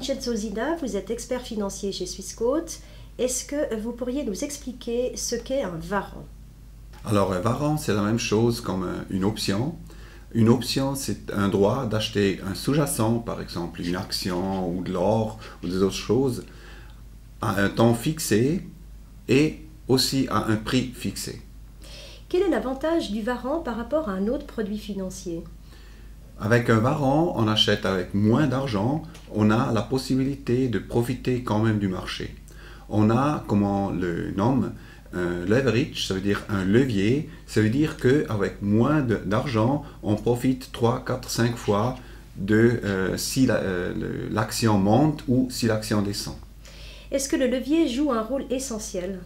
Vincenzo Zina, vous êtes expert financier chez Swissquote. Est-ce que vous pourriez nous expliquer ce qu'est un warrant? Alors, un warrant, c'est la même chose comme une option. Une option, c'est un droit d'acheter un sous-jacent, par exemple une action ou de l'or ou des autres choses, à un temps fixé et aussi à un prix fixé. Quel est l'avantage du warrant par rapport à un autre produit financier? Avec un warrant, on achète avec moins d'argent, on a la possibilité de profiter quand même du marché. On a, comme on le nomme, un leverage, ça veut dire un levier, ça veut dire qu'avec moins d'argent, on profite 3, 4, 5 fois de si l'action monte ou si l'action descend. Est-ce que le levier joue un rôle essentiel?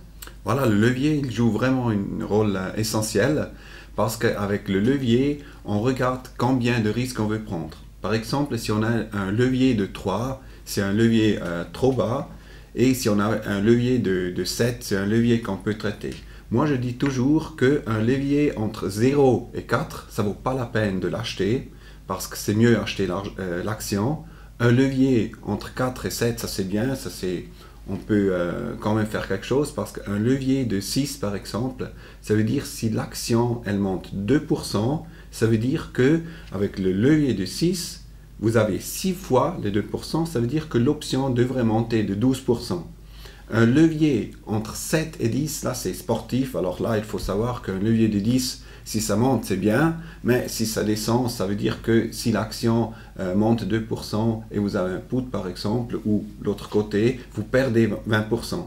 Voilà, le levier, il joue vraiment un rôle essentiel parce qu'avec le levier, on regarde combien de risques on veut prendre. Par exemple, si on a un levier de 3, c'est un levier trop bas. Et si on a un levier de 7, c'est un levier qu'on peut traiter. Moi, je dis toujours qu'un levier entre 0 et 4, ça ne vaut pas la peine de l'acheter, parce que c'est mieux acheter l'action. Un levier entre 4 et 7, ça c'est bien, on peut quand même faire quelque chose, parce qu'un levier de 6, par exemple, ça veut dire si l'action, elle monte 2%, ça veut dire qu'avec le levier de 6, vous avez 6 fois les 2%, ça veut dire que l'option devrait monter de 12%. Un levier entre 7 et 10, là c'est sportif, alors là il faut savoir qu'un levier de 10, si ça monte c'est bien, mais si ça descend, ça veut dire que si l'action monte 2% et vous avez un put par exemple, ou l'autre côté, vous perdez 20%.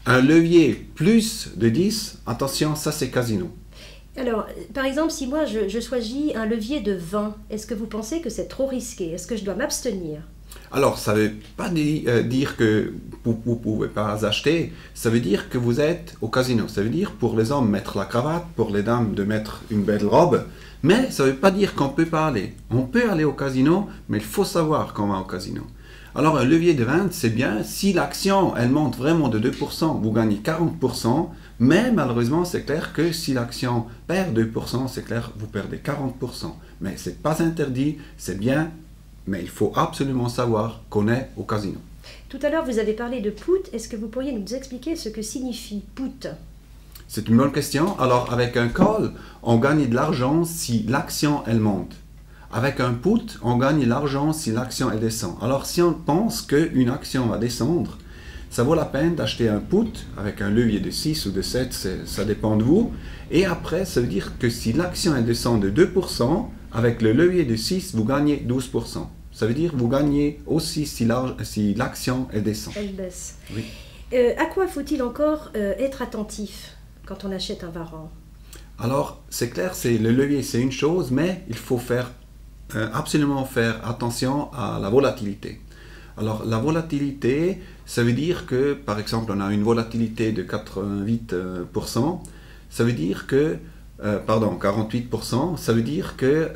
Un levier plus de 10, attention, ça c'est casino. Alors, par exemple, si moi je choisis un levier de 20, est-ce que vous pensez que c'est trop risqué? Est-ce que je dois m'abstenir? Alors, ça ne veut pas dire que vous ne pouvez pas acheter, ça veut dire que vous êtes au casino. Ça veut dire pour les hommes mettre la cravate, pour les dames de mettre une belle robe, mais ça ne veut pas dire qu'on ne peut pas aller. On peut aller au casino, mais il faut savoir qu'on va au casino. Alors, un levier de 20, c'est bien. Si l'action, elle monte vraiment de 2%, vous gagnez 40%. Mais malheureusement, c'est clair que si l'action perd 2%, c'est clair, vous perdez 40%. Mais ce n'est pas interdit, c'est bien, mais il faut absolument savoir qu'on est au casino. Tout à l'heure, vous avez parlé de put. Est-ce que vous pourriez nous expliquer ce que signifie put? C'est une bonne question. Alors, avec un call, on gagne de l'argent si l'action, elle monte. Avec un put, on gagne de l'argent si l'action, elle descend. Alors, si on pense qu'une action va descendre, ça vaut la peine d'acheter un put avec un levier de 6 ou de 7, ça dépend de vous. Et après, ça veut dire que si l'action elle descend de 2%, avec le levier de 6, vous gagnez 12%. Ça veut dire que vous gagnez aussi si l'action elle descend. Elle baisse. Oui. À quoi faut-il encore être attentif quand on achète un warrant? Alors, c'est clair, le levier c'est une chose, mais il faut absolument faire attention à la volatilité. Alors, la volatilité, ça veut dire que, par exemple, on a une volatilité de 88%, ça veut dire que, 48%, ça veut dire que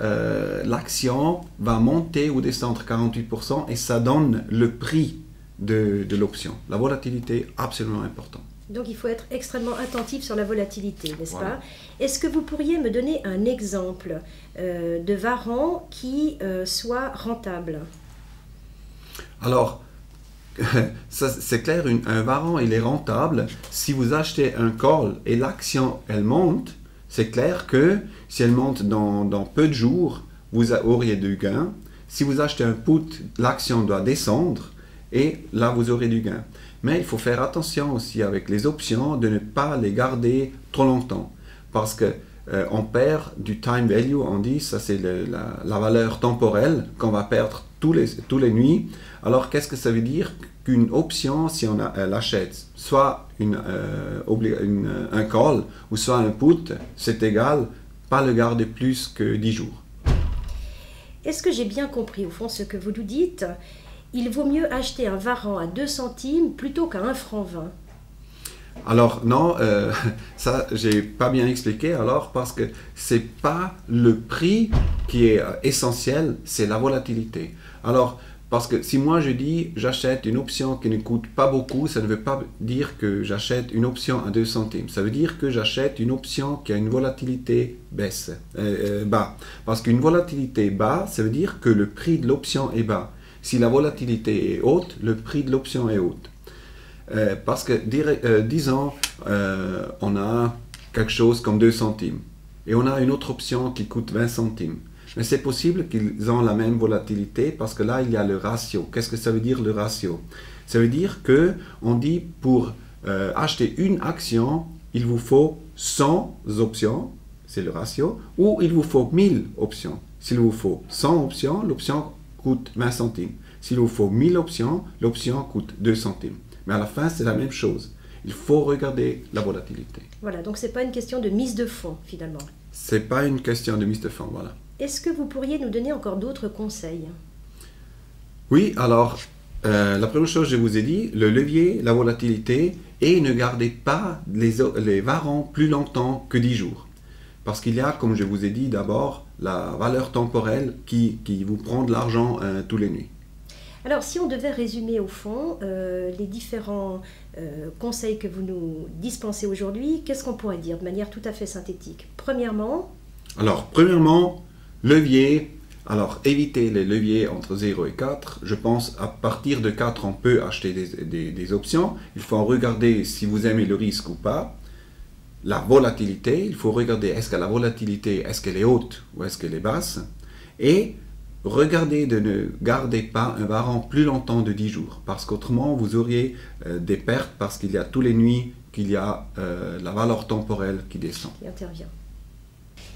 l'action va monter ou descendre 48% et ça donne le prix de l'option. La volatilité est absolument importante. Donc il faut être extrêmement attentif sur la volatilité, n'est-ce Voilà. pas? Est-ce que vous pourriez me donner un exemple de warrant qui soit rentable? Alors, c'est clair, un warrant, il est rentable. Si vous achetez un call et l'action, elle monte, c'est clair que si elle monte dans peu de jours, vous auriez du gain. Si vous achetez un put, l'action doit descendre et là, vous aurez du gain. Mais il faut faire attention aussi avec les options de ne pas les garder trop longtemps. Parce que on perd du time value, on dit, ça c'est la valeur temporelle qu'on va perdre tous les nuits. Alors qu'est-ce que ça veut dire? Qu'une option, si on l'achète, soit un call ou soit un put, c'est égal, pas le garder plus que 10 jours. Est-ce que j'ai bien compris au fond ce que vous nous dites? Il vaut mieux acheter un warrant à 2 centimes plutôt qu'à 1 franc 20. Alors non, ça j'ai pas bien expliqué alors parce que c'est pas le prix qui est essentiel, c'est la volatilité. Alors parce que si moi je dis j'achète une option qui ne coûte pas beaucoup, ça ne veut pas dire que j'achète une option à 2 centimes. Ça veut dire que j'achète une option qui a une volatilité bas. Parce qu'une volatilité bas, ça veut dire que le prix de l'option est bas. Si la volatilité est haute, le prix de l'option est haute. Parce que, disons, on a quelque chose comme 2 centimes et on a une autre option qui coûte 20 centimes. Mais c'est possible qu'ils ont la même volatilité parce que là, il y a le ratio. Qu'est-ce que ça veut dire le ratio? Ça veut dire qu'on dit pour acheter une action, il vous faut 100 options, c'est le ratio, ou il vous faut 1000 options. S'il vous faut 100 options, l'option coûte 20 centimes. S'il vous faut 1000 options, l'option coûte 2 centimes. Mais à la fin, c'est la même chose. Il faut regarder la volatilité. Voilà, donc ce n'est pas une question de mise de fonds, finalement. Ce n'est pas une question de mise de fonds, voilà. Est-ce que vous pourriez nous donner encore d'autres conseils? Oui, alors, la première chose, je vous ai dit, le levier, la volatilité, et ne gardez pas les varants plus longtemps que 10 jours. Parce qu'il y a, comme je vous ai dit, d'abord, la valeur temporelle qui vous prend de l'argent tous les nuits. Alors, si on devait résumer au fond les différents conseils que vous nous dispensez aujourd'hui, qu'est-ce qu'on pourrait dire de manière tout à fait synthétique? Premièrement, levier. Alors, évitez les leviers entre 0 et 4. Je pense à partir de 4, on peut acheter des options. Il faut regarder si vous aimez le risque ou pas. La volatilité, il faut regarder est-ce que la volatilité, est-ce qu'elle est haute ou est-ce qu'elle est basse. Et regardez de ne garder pas un varant plus longtemps de 10 jours. Parce qu'autrement, vous auriez des pertes parce qu'il y a tous les nuits qu'il y a la valeur temporelle qui descend. Qui intervient.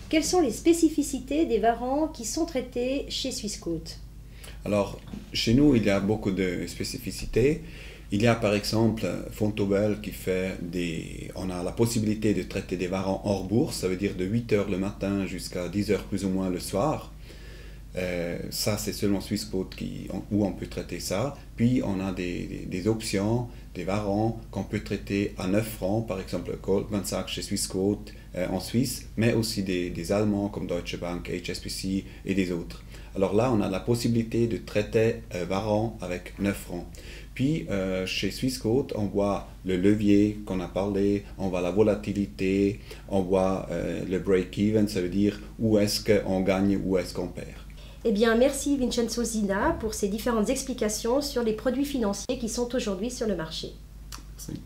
Quelles sont les spécificités des varants qui sont traités chez Swissquote? Alors, chez nous, il y a beaucoup de spécificités. Il y a par exemple Fontobel qui fait on a la possibilité de traiter des varants hors bourse, ça veut dire de 8 h le matin jusqu'à 10 h plus ou moins le soir. Ça, c'est seulement Swissquote où on peut traiter ça. Puis, on a des options, des varants qu'on peut traiter à 9 francs, par exemple Goldman Sachs chez Swissquote en Suisse, mais aussi des Allemands comme Deutsche Bank, HSBC et des autres. Alors là, on a la possibilité de traiter varants avec 9 francs. Puis, chez Swissquote, on voit le levier qu'on a parlé, on voit la volatilité, on voit le break-even, ça veut dire où est-ce qu'on gagne, où est-ce qu'on perd. Eh bien, merci Vincenzo Zina pour ces différentes explications sur les produits financiers qui sont aujourd'hui sur le marché. Merci.